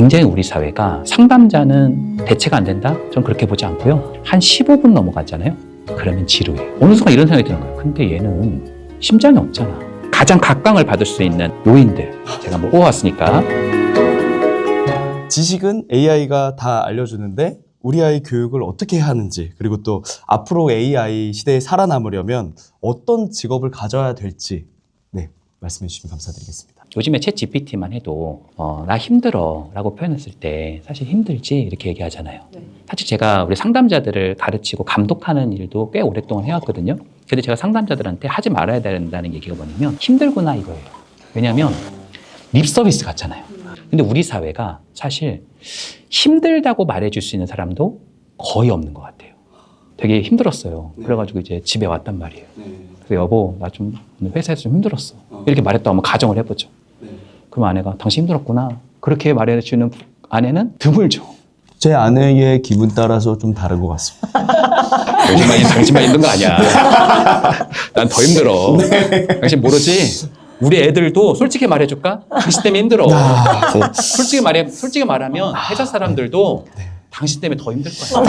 굉장히 우리 사회가 상담자는 대체가 안 된다? 전 그렇게 보지 않고요. 한 15분 넘어가잖아요. 그러면 지루해요. 어느 순간 이런 생각이 드는 거예요. 근데 얘는 심장이 없잖아. 가장 각광을 받을 수 있는 요인들 제가 한번 뽑아왔으니까. 지식은 AI가 다 알려주는데 우리 아이 교육을 어떻게 해야 하는지, 그리고 또 앞으로 AI 시대에 살아남으려면 어떤 직업을 가져야 될지 말씀해 주시면 감사드리겠습니다. 요즘에 챗 GPT만 해도 나 힘들어 라고 표현했을 때 사실 힘들지 이렇게 얘기하잖아요. 사실 제가 우리 상담자들을 가르치고 감독하는 일도 꽤 오랫동안 해왔거든요. 근데 제가 상담자들한테 하지 말아야 된다는 얘기가 뭐냐면 힘들구나 이거예요. 왜냐하면 립 서비스 같잖아요. 근데 우리 사회가 사실 힘들다고 말해줄 수 있는 사람도 거의 없는 것 같아요. 되게 힘들었어요. 그래가지고 이제 집에 왔단 말이에요. 그래서 여보, 나 좀 오늘 회사에서 좀 힘들었어. 이렇게 말했다고 한번 가정을 해보죠. 그럼 아내가 당신 힘들었구나. 그렇게 말해주는 아내는 드물죠. 제 아내의 기분 따라서 좀 다른 것 같습니다. 요즘만 당신만 힘든 거 아니야. 난 더 힘들어. 당신 모르지? 우리 애들도 솔직히 말해줄까? 당신 때문에 힘들어. 솔직히 말하면 회사 사람들도 당신 때문에 더 힘들 거야.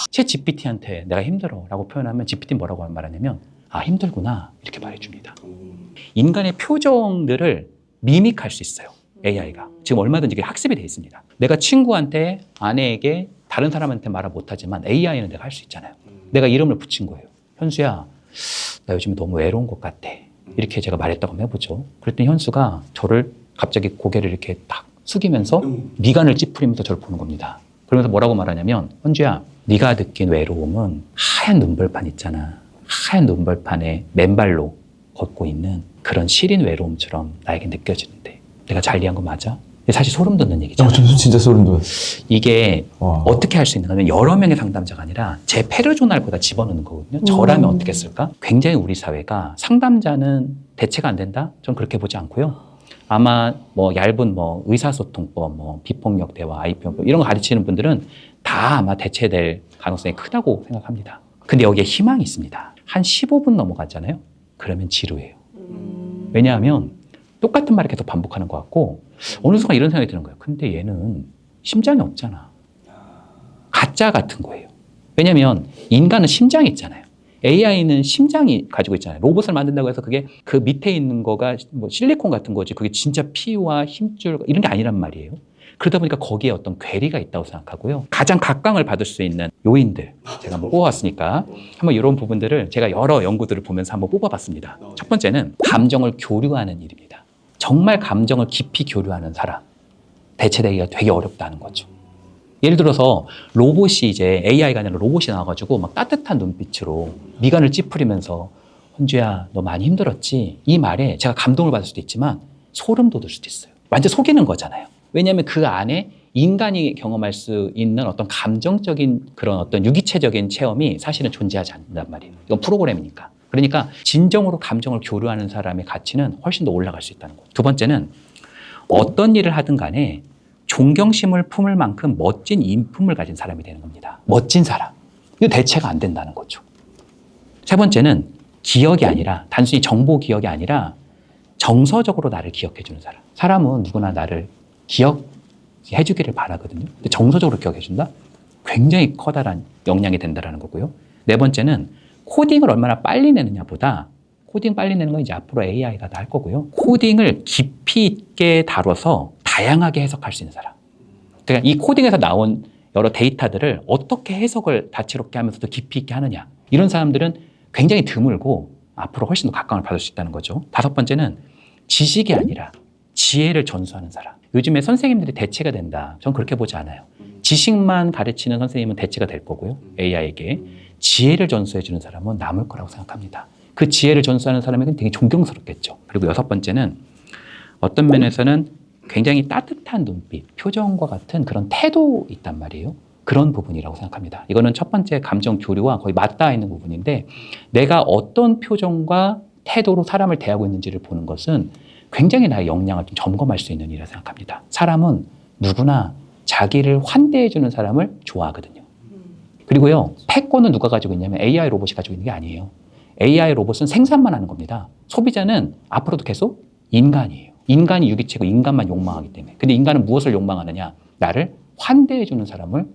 챗 GPT한테 내가 힘들어 라고 표현하면 GPT 뭐라고 말하냐면 아 힘들구나 이렇게 말해줍니다. 인간의 표정들을 미믹할 수 있어요. AI가. 지금 얼마든지 학습이 돼 있습니다. 내가 친구한테, 아내에게, 다른 사람한테 말을 못하지만 AI는 내가 할 수 있잖아요. 내가 이름을 붙인 거예요. 현수야, 나 요즘 너무 외로운 것 같아. 이렇게 제가 말했다고 한번 해보죠. 그랬더니 현수가 저를 갑자기 고개를 이렇게 딱 숙이면서 미간을 찌푸리면서 저를 보는 겁니다. 그러면서 뭐라고 말하냐면 현주야, 네가 느낀 외로움은 하얀 눈벌판 있잖아. 하얀 눈벌판에 맨발로 걷고 있는 그런 시린 외로움처럼 나에게 느껴지는데 내가 잘 이해한 거 맞아? 근데 사실 소름 돋는 얘기잖아요. 저는 진짜 소름 돋았어요. 이게 어떻게 할 수 있는가 하면 여러 명의 상담자가 아니라 제 페르소날보다 집어넣는 거거든요. 저라면 어떻게 했을까? 굉장히 우리 사회가 상담자는 대체가 안 된다? 전 그렇게 보지 않고요. 아마 얇은 의사소통법, 비폭력 대화, IP용법 이런 거 가르치는 분들은 다 아마 대체될 가능성이 크다고 생각합니다. 근데 여기에 희망이 있습니다. 한 15분 넘어가잖아요. 그러면 지루해요. 왜냐하면 똑같은 말을 계속 반복하는 것 같고 어느 순간 이런 생각이 드는 거예요. 근데 얘는 심장이 없잖아. 가짜 같은 거예요. 왜냐하면 인간은 심장이 있잖아요. AI는 심장이 가지고 있잖아요. 로봇을 만든다고 해서 그게 그 밑에 있는 거가 실리콘 같은 거지 그게 진짜 피와 힘줄 이런 게 아니란 말이에요. 그러다 보니까 거기에 어떤 괴리가 있다고 생각하고요. 가장 각광을 받을 수 있는 요인들 제가 한번 뽑아왔으니까 한번 이런 부분들을 제가 여러 연구들을 보면서 한번 뽑아봤습니다. 첫 번째는 감정을 교류하는 일입니다. 정말 감정을 깊이 교류하는 사람 대체되기가 되게 어렵다는 거죠. 예를 들어서 로봇이 이제 AI가 아니라 로봇이 나와가지고 막 따뜻한 눈빛으로 미간을 찌푸리면서 헌주야 너 많이 힘들었지? 이 말에 제가 감동을 받을 수도 있지만 소름 돋을 수도 있어요. 완전 속이는 거잖아요. 왜냐하면 그 안에 인간이 경험할 수 있는 어떤 감정적인 그런 어떤 유기체적인 체험이 사실은 존재하지 않는단 말이에요. 이건 프로그램이니까. 그러니까 진정으로 감정을 교류하는 사람의 가치는 훨씬 더 올라갈 수 있다는 거예요. 두 번째는 어떤 일을 하든 간에 존경심을 품을 만큼 멋진 인품을 가진 사람이 되는 겁니다. 멋진 사람. 이거 대체가 안 된다는 거죠. 세 번째는 기억이 아니라 단순히 정보 기억이 아니라 정서적으로 나를 기억해 주는 사람. 사람은 누구나 나를 기억해 주기를 바라거든요. 근데 정서적으로 기억해 준다? 굉장히 커다란 역량이 된다는 거고요. 네 번째는 코딩을 얼마나 빨리 내느냐보다 코딩 빨리 내는 건 이제 앞으로 AI가 다 할 거고요. 코딩을 깊이 있게 다뤄서 다양하게 해석할 수 있는 사람. 그러니까 이 코딩에서 나온 여러 데이터들을 어떻게 해석을 다채롭게 하면서도 깊이 있게 하느냐. 이런 사람들은 굉장히 드물고 앞으로 훨씬 더 각광을 받을 수 있다는 거죠. 다섯 번째는 지식이 아니라 지혜를 전수하는 사람. 요즘에 선생님들이 대체가 된다. 전 그렇게 보지 않아요. 지식만 가르치는 선생님은 대체가 될 거고요. AI에게. 지혜를 전수해주는 사람은 남을 거라고 생각합니다. 그 지혜를 전수하는 사람에게는 되게 존경스럽겠죠. 그리고 여섯 번째는 어떤 면에서는 굉장히 따뜻한 눈빛, 표정과 같은 그런 태도 있단 말이에요. 그런 부분이라고 생각합니다. 이거는 첫 번째 감정 교류와 거의 맞닿아 있는 부분인데 내가 어떤 표정과 태도로 사람을 대하고 있는지를 보는 것은 굉장히 나의 역량을 좀 점검할 수 있는 일이라고 생각합니다. 사람은 누구나 자기를 환대해주는 사람을 좋아하거든요. 그리고요, 패권은 누가 가지고 있냐면 AI 로봇이 가지고 있는 게 아니에요. AI 로봇은 생산만 하는 겁니다. 소비자는 앞으로도 계속 인간이에요. 인간이 유기체고 인간만 욕망하기 때문에. 근데 인간은 무엇을 욕망하느냐? 나를 환대해주는 사람을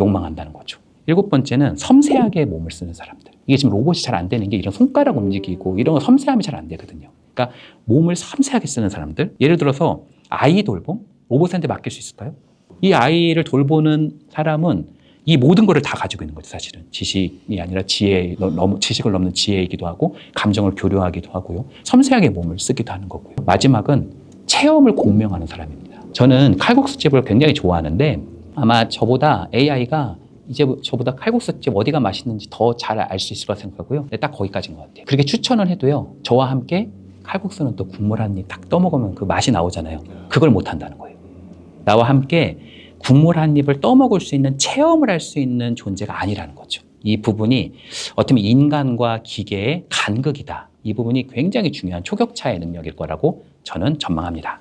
욕망한다는 거죠. 7번째는 섬세하게 몸을 쓰는 사람들. 이게 지금 로봇이 잘 안 되는 게 이런 손가락 움직이고 이런 거 섬세함이 잘 안 되거든요. 그러니까 몸을 섬세하게 쓰는 사람들. 예를 들어서 아이 돌봄? 로봇한테 맡길 수 있을까요? 이 아이를 돌보는 사람은 이 모든 거를 다 가지고 있는 거죠, 사실은. 지식이 아니라 지식을 넘는 지혜이기도 하고, 감정을 교류하기도 하고요. 섬세하게 몸을 쓰기도 하는 거고요. 마지막은 체험을 공명하는 사람입니다. 저는 칼국수집을 굉장히 좋아하는데, 아마 저보다 AI가 이제 저보다 칼국수집 어디가 맛있는지 더 잘 알 수 있을 거라 생각하고요. 근데 딱 거기까지인 것 같아요. 그렇게 추천을 해도요, 저와 함께 칼국수는 또 국물 한 입 딱 떠먹으면 그 맛이 나오잖아요. 그걸 못 한다는 거예요. 나와 함께 국물 한 입을 떠먹을 수 있는 체험을 할 수 있는 존재가 아니라는 거죠. 이 부분이 어떻게 보면 인간과 기계의 간극이다. 이 부분이 굉장히 중요한 초격차의 능력일 거라고 저는 전망합니다.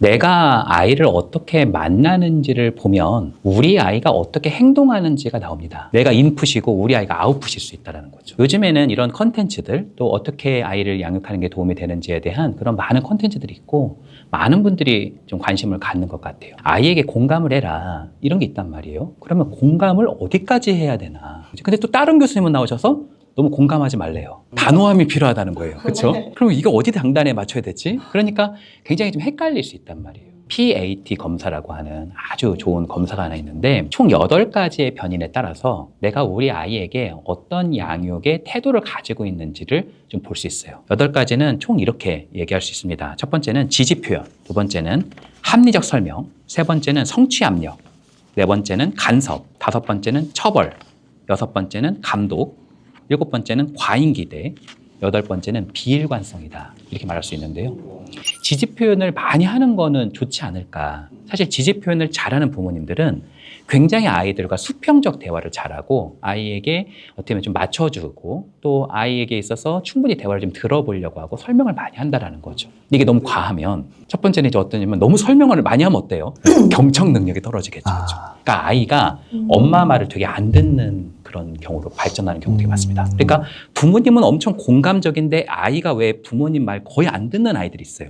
내가 아이를 어떻게 만나는지를 보면 우리 아이가 어떻게 행동하는지가 나옵니다. 내가 인풋이고 우리 아이가 아웃풋일 수 있다는 거죠. 요즘에는 이런 컨텐츠들, 또 어떻게 아이를 양육하는 게 도움이 되는지에 대한 그런 많은 컨텐츠들이 있고 많은 분들이 좀 관심을 갖는 것 같아요. 아이에게 공감을 해라, 이런 게 있단 말이에요. 그러면 공감을 어디까지 해야 되나. 근데 또 다른 교수님은 나오셔서 너무 공감하지 말래요. 단호함이 필요하다는 거예요. 그렇죠? 그럼 이거 어디 장단에 맞춰야 되지? 그러니까 굉장히 좀 헷갈릴 수 있단 말이에요. PAT 검사라고 하는 아주 좋은 검사가 하나 있는데 총 8가지의 변인에 따라서 내가 우리 아이에게 어떤 양육의 태도를 가지고 있는지를 좀 볼 수 있어요. 8가지는 총 이렇게 얘기할 수 있습니다. 첫 번째는 지지 표현, 두 번째는 합리적 설명, 세 번째는 성취 압력, 네 번째는 간섭, 다섯 번째는 처벌, 여섯 번째는 감독, 7번째는 과잉 기대, 8번째는 비일관성이다. 이렇게 말할 수 있는데요. 지지 표현을 많이 하는 거는 좋지 않을까. 사실 지지 표현을 잘하는 부모님들은 굉장히 아이들과 수평적 대화를 잘하고 아이에게 어떻게 보면 좀 맞춰주고 또 아이에게 있어서 충분히 대화를 좀 들어보려고 하고 설명을 많이 한다는 거죠. 이게 너무 과하면 첫 번째는 이제 어떠냐면 너무 설명을 많이 하면 어때요? 경청 능력이 떨어지겠죠. 그렇죠? 그러니까 아이가 엄마 말을 되게 안 듣는 그런 경우로 발전하는 경우가 되게 많습니다. 그러니까 부모님은 엄청 공감적인데 아이가 왜 부모님 말 거의 안 듣는 아이들이 있어요.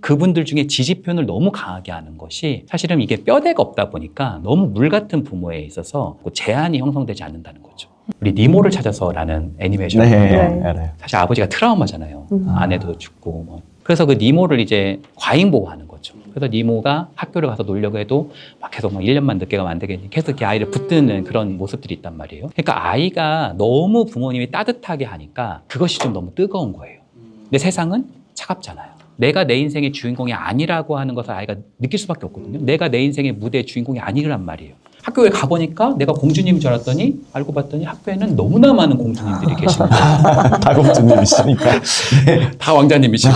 그분들 중에 지지 표현을 너무 강하게 하는 것이 사실은 이게 뼈대가 없다 보니까 너무 물 같은 부모에 있어서 제한이 형성되지 않는다는 거죠. 우리 니모를 찾아서라는 애니메이션이에요. 네, 알아요. 사실 아버지가 트라우마잖아요. 아내도 죽고 뭐. 그래서 그 니모를 이제 과잉 보호하는 거죠. 그래서 니모가 학교를 가서 놀려고 해도 막 계속 1년만 늦게 가면 안 되겠니? 계속 이렇게 아이를 붙드는 그런 모습들이 있단 말이에요. 그러니까 아이가 너무 부모님이 따뜻하게 하니까 그것이 좀 너무 뜨거운 거예요. 근데 세상은 차갑잖아요. 내가 내 인생의 주인공이 아니라고 하는 것을 아이가 느낄 수밖에 없거든요. 내가 내 인생의 무대의 주인공이 아니란 말이에요. 학교에 가보니까 내가 공주님인 줄 알았더니 알고 봤더니 학교에는 너무나 많은 공주님들이 계시는 거예요. 다 공주님이시니까. 다 왕자님이시고.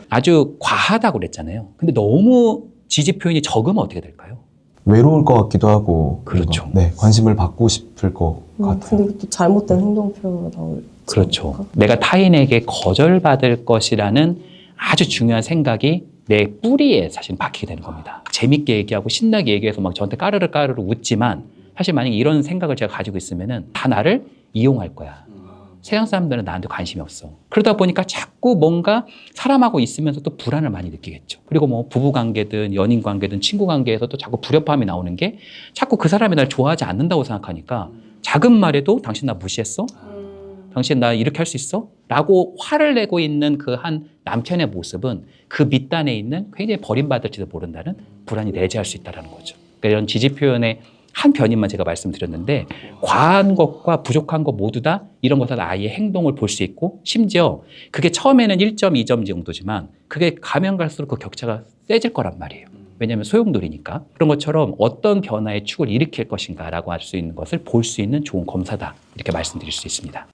아주 과하다고 그랬잖아요. 근데 너무 지지 표현이 적으면 어떻게 될까요? 외로울 것 같기도 하고. 그렇죠. 뭔가, 네, 관심을 받고 싶을 것 같아요. 근데 또 잘못된 행동 표현으로 나올. 그렇죠. 내가 타인에게 거절받을 것이라는 아주 중요한 생각이 내 뿌리에 사실 박히게 되는 겁니다. 재밌게 얘기하고 신나게 얘기해서 막 저한테 까르르 웃지만 사실 만약에 이런 생각을 제가 가지고 있으면은 다 나를 이용할 거야. 세상 사람들은 나한테 관심이 없어. 그러다 보니까 자꾸 뭔가 사람하고 있으면서 또 불안을 많이 느끼겠죠. 그리고 뭐 부부 관계든 연인 관계든 친구 관계에서 또 자꾸 불협화음이 나오는 게 자꾸 그 사람이 날 좋아하지 않는다고 생각하니까 작은 말에도 당신 나 무시했어? 당신 나 이렇게 할 수 있어? 라고 화를 내고 있는 그 한 남편의 모습은 그 밑단에 있는 굉장히 버림받을지도 모른다는 불안이 내재할 수 있다는 거죠. 그러니까 이런 지지 표현의 한 변인만 제가 말씀드렸는데 과한 것과 부족한 것 모두 다 이런 것은 아이의 행동을 볼 수 있고 심지어 그게 처음에는 1.2점 정도지만 그게 가면 갈수록 그 격차가 세질 거란 말이에요. 왜냐하면 소용돌이니까. 그런 것처럼 어떤 변화의 축을 일으킬 것인가라고 할 수 있는 것을 볼 수 있는 좋은 검사다. 이렇게 말씀드릴 수 있습니다.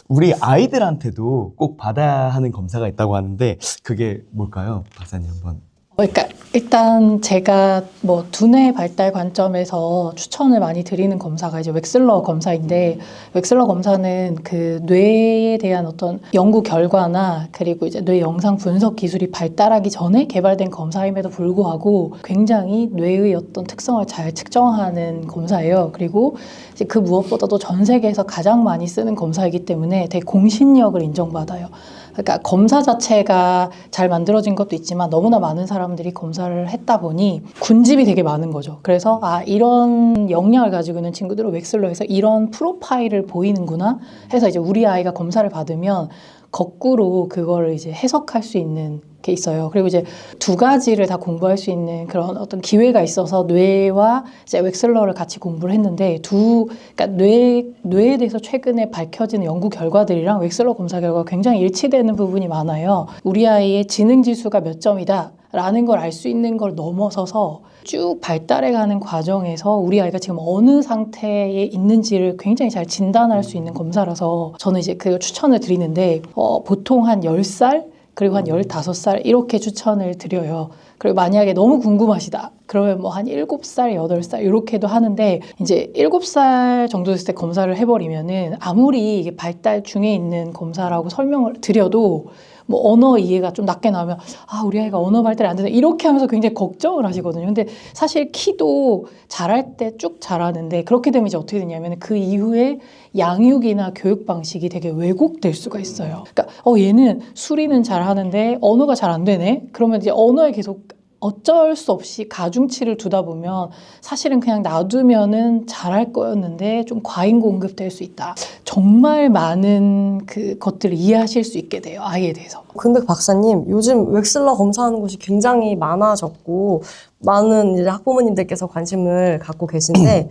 우리 아이들한테도 꼭 받아야 하는 검사가 있다고 하는데 그게 뭘까요? 박사님 한번. 그러니까 일단 제가 뭐 두뇌 발달 관점에서 추천을 많이 드리는 검사가 이제 웩슬러 검사인데 웩슬러 검사는 그 뇌에 대한 어떤 연구 결과나 그리고 이제 뇌 영상 분석 기술이 발달하기 전에 개발된 검사임에도 불구하고 굉장히 뇌의 어떤 특성을 잘 측정하는 검사예요. 그리고 이제 그 무엇보다도 전 세계에서 가장 많이 쓰는 검사이기 때문에 되게 공신력을 인정받아요. 그러니까 검사 자체가 잘 만들어진 것도 있지만 너무나 많은 사람들이 검사를 했다 보니 군집이 되게 많은 거죠. 그래서 이런 역량을 가지고 있는 친구들은 웩슬러에서 이런 프로파일을 보이는구나 해서 이제 우리 아이가 검사를 받으면 거꾸로 그거를 이제 해석할 수 있는 게 있어요. 그리고 이제 두 가지를 다 공부할 수 있는 그런 어떤 기회가 있어서 뇌와 이제 웩슬러를 같이 공부를 했는데 그러니까 뇌에 대해서 최근에 밝혀진 연구 결과들이랑 웩슬러 검사 결과가 굉장히 일치되는 부분이 많아요. 우리 아이의 지능 지수가 몇 점이다. 라는 걸 알 수 있는 걸 넘어서서 쭉 발달해가는 과정에서 우리 아이가 지금 어느 상태에 있는지를 굉장히 잘 진단할 수 있는 검사라서 저는 이제 그 추천을 드리는데 보통 한 10살 그리고 한 15살 이렇게 추천을 드려요. 그리고 만약에 너무 궁금하시다. 그러면 뭐 한 7살, 8살 이렇게도 하는데 이제 7살 정도 됐을 때 검사를 해버리면은 아무리 이게 발달 중에 있는 검사라고 설명을 드려도 뭐 언어 이해가 좀 낮게 나오면 우리 아이가 언어 발달이 안 되나 이렇게 하면서 굉장히 걱정을 하시거든요. 근데 사실 키도 자랄 때 쭉 자라는데 그렇게 되면 이제 어떻게 되냐면 그 이후에 양육이나 교육 방식이 되게 왜곡될 수가 있어요. 그러니까 얘는 수리는 잘하는데 언어가 잘 안 되네. 그러면 이제 언어에 계속 어쩔 수 없이 가중치를 두다 보면 사실은 그냥 놔두면은 잘할 거였는데 좀 과잉 공급될 수 있다. 정말 많은 그 것들을 이해하실 수 있게 돼요. 아이에 대해서. 근데 박사님, 요즘 웩슬러 검사하는 곳이 굉장히 많아졌고 많은 이제 학부모님들께서 관심을 갖고 계신데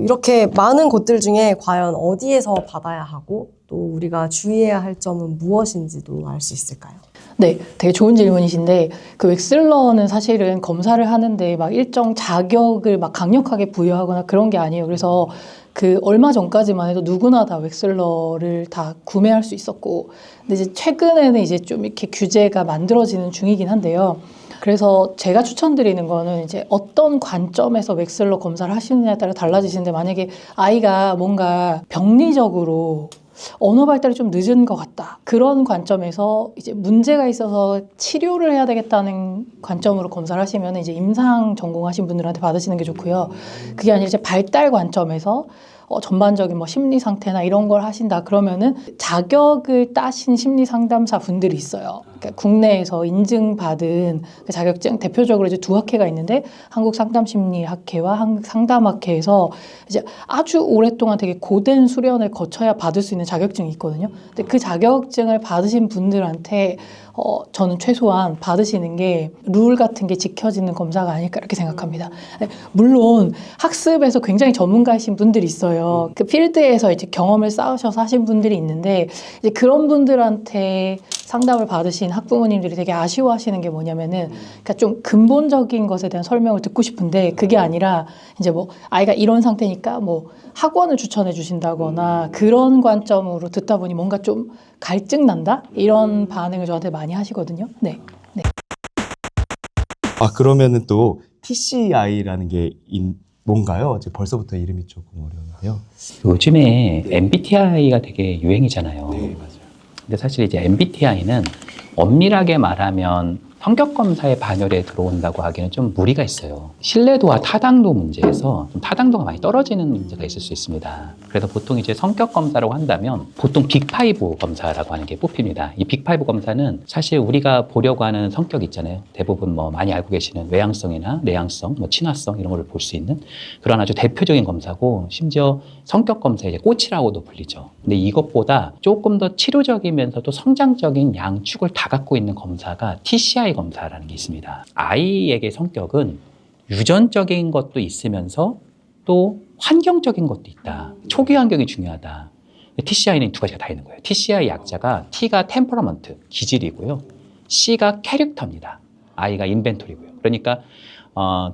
이렇게 많은 곳들 중에 과연 어디에서 받아야 하고 또 우리가 주의해야 할 점은 무엇인지도 알 수 있을까요? 네, 되게 좋은 질문이신데 그 웩슬러는 사실은 검사를 하는데 막 일정 자격을 막 강력하게 부여하거나 그런 게 아니에요. 그래서 그 얼마 전까지만 해도 누구나 다 웩슬러를 다 구매할 수 있었고, 근데 이제 최근에는 이제 좀 이렇게 규제가 만들어지는 중이긴 한데요. 그래서 제가 추천드리는 거는 이제 어떤 관점에서 웩슬러 검사를 하시느냐에 따라 달라지시는데, 만약에 아이가 뭔가 병리적으로 언어 발달이 좀 늦은 것 같다. 그런 관점에서 이제 문제가 있어서 치료를 해야 되겠다는 관점으로 검사를 하시면 이제 임상 전공하신 분들한테 받으시는 게 좋고요. 그게 아니라 이제 발달 관점에서 전반적인 뭐 심리 상태나 이런 걸 하신다 그러면은 자격을 따신 심리 상담사 분들이 있어요. 그러니까 국내에서 인증받은 그 자격증 대표적으로 이제 두 학회가 있는데 한국 상담심리학회와 한국 상담학회에서 이제 아주 오랫동안 되게 고된 수련을 거쳐야 받을 수 있는 자격증이 있거든요. 근데 그 자격증을 받으신 분들한테 저는 최소한 받으시는 게 룰 같은 게 지켜지는 검사가 아닐까 이렇게 생각합니다. 물론 학습에서 굉장히 전문가이신 분들이 있어요. 그 필드에서 이제 경험을 쌓으셔서 하신 분들이 있는데 이제 그런 분들한테 상담을 받으신 학부모님들이 되게 아쉬워하시는 게 뭐냐면은 그러니까 좀 근본적인 것에 대한 설명을 듣고 싶은데 그게 아니라 이제 뭐 아이가 이런 상태니까 뭐 학원을 추천해 주신다거나 그런 관점으로 듣다 보니 뭔가 좀 갈증 난다? 이런 반응을 저한테 많이 하시거든요. 네. 그러면은 또 TCI라는 게 뭔가요? 벌써부터 이름이 조금 어려운데요. 요즘에 MBTI가 되게 유행이잖아요. 네, 맞아요. 근데 사실 이제 MBTI는 엄밀하게 말하면 성격 검사의 반열에 들어온다고 하기는 좀 무리가 있어요. 신뢰도와 타당도 문제에서 좀 타당도가 많이 떨어지는 문제가 있을 수 있습니다. 그래서 보통 이제 성격 검사라고 한다면 보통 빅5 검사라고 하는 게 뽑힙니다. 이 빅5 검사는 사실 우리가 보려고 하는 성격 있잖아요. 대부분 뭐 많이 알고 계시는 외향성이나 내향성, 뭐 친화성 이런 걸 볼 수 있는 그런 아주 대표적인 검사고, 심지어 성격 검사의 꽃이라고도 불리죠. 근데 이것보다 조금 더 치료적이면서도 성장적인 양축을 다 갖고 있는 검사가 TCI 검사라는 게 있습니다. 아이에게 성격은 유전적인 것도 있으면서 또 환경적인 것도 있다. 초기 환경이 중요하다. TCI는 두 가지가 다 있는 거예요. TCI 약자가 T가 템퍼러먼트, 기질이고요. C가 캐릭터입니다. I가 인벤토리고요. 그러니까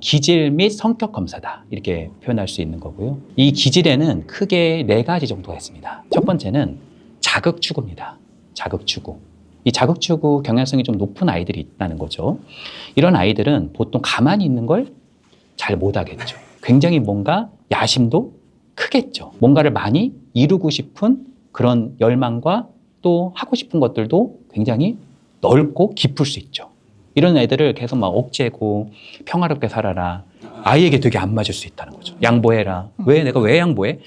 기질 및 성격 검사다. 이렇게 표현할 수 있는 거고요. 이 기질에는 크게 4가지 정도가 있습니다. 첫 번째는 자극 추구입니다. 자극 추구. 이 자극 추구 경향성이 좀 높은 아이들이 있다는 거죠. 이런 아이들은 보통 가만히 있는 걸 잘 못하겠죠. 굉장히 뭔가 야심도 크겠죠. 뭔가를 많이 이루고 싶은 그런 열망과 또 하고 싶은 것들도 굉장히 넓고 깊을 수 있죠. 이런 애들을 계속 막 억제고 평화롭게 살아라. 아이에게 되게 안 맞을 수 있다는 거죠. 양보해라. 왜? 내가 왜 양보해?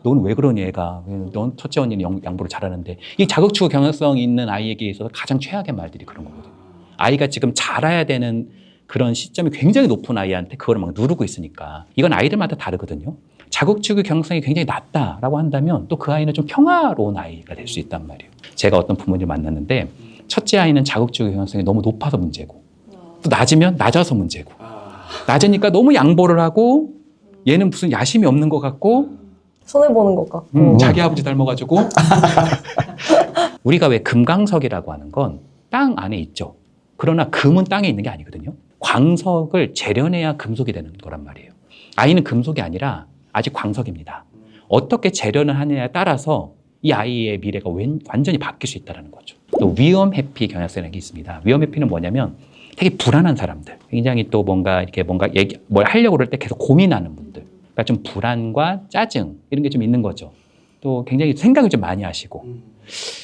넌 왜 그러니 애가? 넌 첫째 언니는 양보를 잘하는데. 이 자극추구 경향성이 있는 아이에게 있어서 가장 최악의 말들이 그런 거거든요. 아이가 지금 자라야 되는 그런 시점이 굉장히 높은 아이한테 그걸 막 누르고 있으니까. 이건 아이들마다 다르거든요. 자극추구 경향성이 굉장히 낮다라고 한다면 또 그 아이는 좀 평화로운 아이가 될 수 있단 말이에요. 제가 어떤 부모님을 만났는데 첫째 아이는 자극추구 경향성이 너무 높아서 문제고 또 낮으면 낮아서 문제고 낮으니까 너무 양보를 하고 얘는 무슨 야심이 없는 것 같고 손해보는 것 같고. 자기 아버지 닮아가지고 우리가 왜 금광석이라고 하는 건 땅 안에 있죠. 그러나 금은 땅에 있는 게 아니거든요. 광석을 재련해야 금속이 되는 거란 말이에요. 아이는 금속이 아니라 아직 광석입니다. 어떻게 재련을 하느냐에 따라서 이 아이의 미래가 완전히 바뀔 수 있다는 거죠. 또 위험 회피 경향성이라는 게 있습니다. 위험 회피는 뭐냐면 되게 불안한 사람들, 굉장히 또 뭔가 뭘 하려고 그럴 때 계속 고민하는 분들, 그러니까 좀 불안과 짜증 이런 게 좀 있는 거죠. 또 굉장히 생각을 좀 많이 하시고.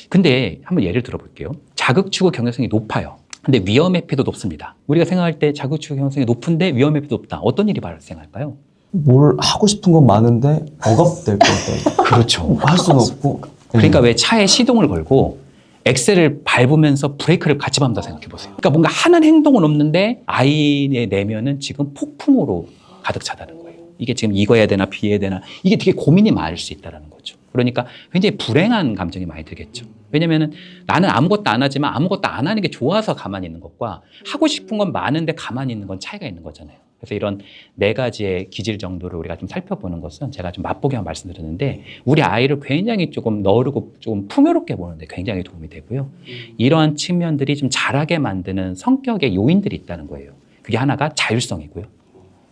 근데 한번 예를 들어볼게요. 자극추구 경향성이 높아요. 근데 위험 회피도 높습니다. 우리가 생각할 때 자극추구 경향성이 높은데 위험 회피도 높다. 어떤 일이 발생할까요? 뭘 하고 싶은 건 많은데 억압될 것 같아요. 그렇죠. 할 수는 없고. 그러니까 왜 차에 시동을 걸고 엑셀을 밟으면서 브레이크를 같이 밟는다 생각해 보세요. 그러니까 뭔가 하는 행동은 없는데 아이의 내면은 지금 폭풍으로 가득 차다는 거예요. 이게 지금 이거 해야 되나 비해야 되나 이게 되게 고민이 많을 수 있다는 거죠. 그러니까 굉장히 불행한 감정이 많이 들겠죠. 왜냐면은 나는 아무것도 안 하지만 아무것도 안 하는 게 좋아서 가만히 있는 것과 하고 싶은 건 많은데 가만히 있는 건 차이가 있는 거잖아요. 그래서 이런 네 가지의 기질 정도를 우리가 좀 살펴보는 것은 제가 좀 맛보기만 말씀드렸는데 우리 아이를 굉장히 조금 너르고 조금 풍요롭게 보는데 굉장히 도움이 되고요. 이러한 측면들이 좀 자라게 만드는 성격의 요인들이 있다는 거예요. 그게 하나가 자율성이고요.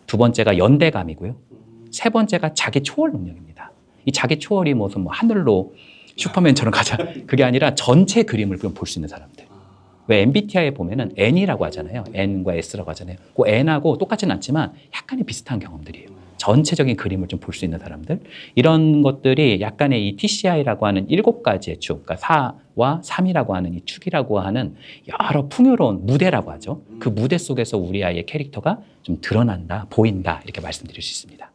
두 번째가 연대감이고요. 세 번째가 자기 초월 능력입니다. 이 자기 초월이 무슨 뭐 하늘로 슈퍼맨처럼 가자. 그게 아니라 전체 그림을 볼 수 있는 사람들. 왜 MBTI에 보면은 N이라고 하잖아요. N과 S라고 하잖아요. 그 N하고 똑같지는 않지만 약간의 비슷한 경험들이에요. 전체적인 그림을 좀 볼 수 있는 사람들. 이런 것들이 약간의 이 TCI라고 하는 7가지의 축, 그러니까 4와 3이라고 하는 이 축이라고 하는 여러 풍요로운 무대라고 하죠. 그 무대 속에서 우리 아이의 캐릭터가 좀 드러난다, 보인다 이렇게 말씀드릴 수 있습니다.